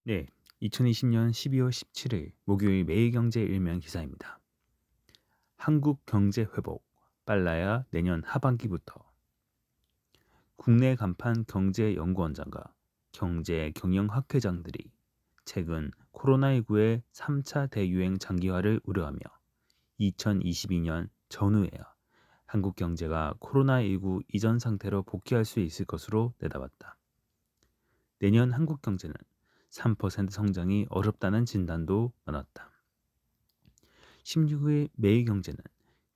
네, 2020년 12월 17일 목요일 매일경제 일면 기사입니다. 한국 경제 회복 빨라야 내년 하반기부터. 국내 간판 경제연구원장과 경제 경영학회장들이 최근 코로나19의 3차 대유행 장기화를 우려하며 2022년 전후에야 한국 경제가 코로나19 이전 상태로 복귀할 수 있을 것으로 내다봤다. 내년 한국 경제는 3% 성장이 어렵다는 진단도 나눴다. 16일 매일경제는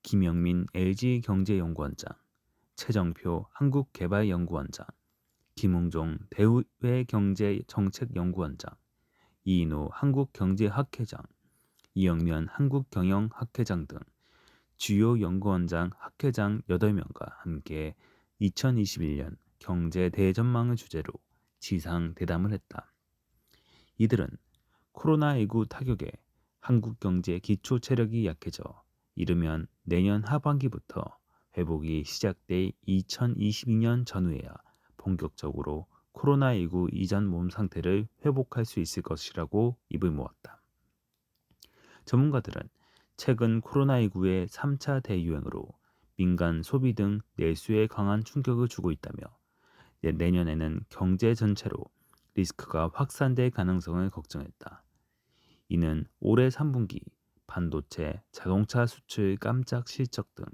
김영민 LG경제연구원장, 최정표 한국개발연구원장, 김웅종 대우외경제정책연구원장, 이인호 한국경제학회장, 이영면 한국경영학회장 등 주요 연구원장 학회장 8명과 함께 2021년 경제 대전망을 주제로 지상 대담을 했다. 이들은 코로나19 타격에 한국 경제 기초 체력이 약해져 이르면 내년 하반기부터 회복이 시작돼 2022년 전후에야 본격적으로 코로나19 이전 몸 상태를 회복할 수 있을 것이라고 입을 모았다. 전문가들은 최근 코로나19의 3차 대유행으로 민간 소비 등 내수에 강한 충격을 주고 있다며 내년에는 경제 전체로 리스크가 확산될 가능성을 걱정했다. 이는 올해 3분기 반도체, 자동차 수출 깜짝 실적 등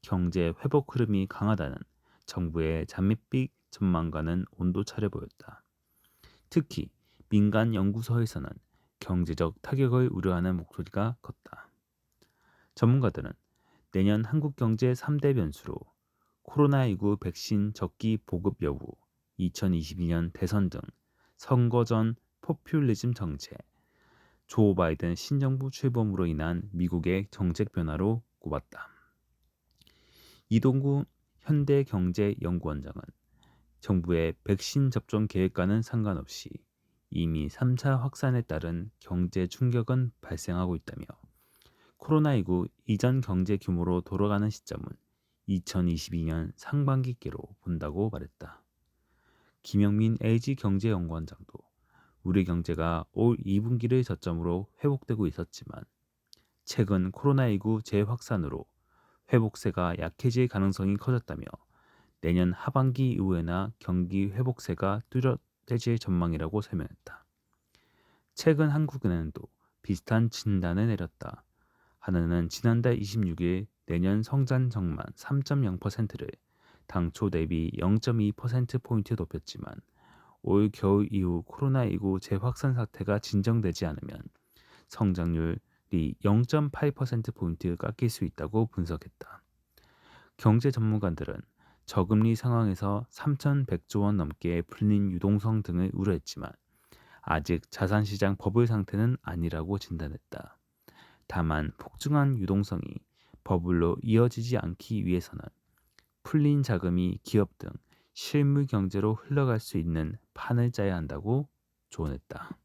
경제 회복 흐름이 강하다는 정부의 장밋빛 전망과는 온도차를 보였다. 특히 민간 연구소에서는 경제적 타격을 우려하는 목소리가 컸다. 전문가들은 내년 한국 경제 3대 변수로 코로나19 백신 적기 보급 여부, 2022년 대선 등 선거 전 포퓰리즘 정책, 조 바이든 신정부 출범으로 인한 미국의 정책 변화로 꼽았다. 이동구 현대경제연구원장은 정부의 백신 접종 계획과는 상관없이 이미 3차 확산에 따른 경제 충격은 발생하고 있다며 코로나19 이전 경제 규모로 돌아가는 시점은 2022년 상반기께로 본다고 말했다. 김영민 LG경제연구원장도 우리 경제가 올 2분기를 저점으로 회복되고 있었지만 최근 코로나19 재확산으로 회복세가 약해질 가능성이 커졌다며 내년 하반기 이후에나 경기 회복세가 뚜렷해질 전망이라고 설명했다. 최근 한국은행도 비슷한 진단을 내렸다. 하나는 지난달 26일 내년 성장 전망 3.0%를 당초 대비 0.2%포인트 높였지만 올 겨울 이후 코로나19 재확산 사태가 진정되지 않으면 성장률이 0.8%포인트 깎일 수 있다고 분석했다. 경제 전문가들은 저금리 상황에서 3,100조 원 넘게 풀린 유동성 등을 우려했지만 아직 자산시장 버블 상태는 아니라고 진단했다. 다만 폭증한 유동성이 버블로 이어지지 않기 위해서는 풀린 자금이 기업 등 실물 경제로 흘러갈 수 있는 판을 짜야 한다고 조언했다.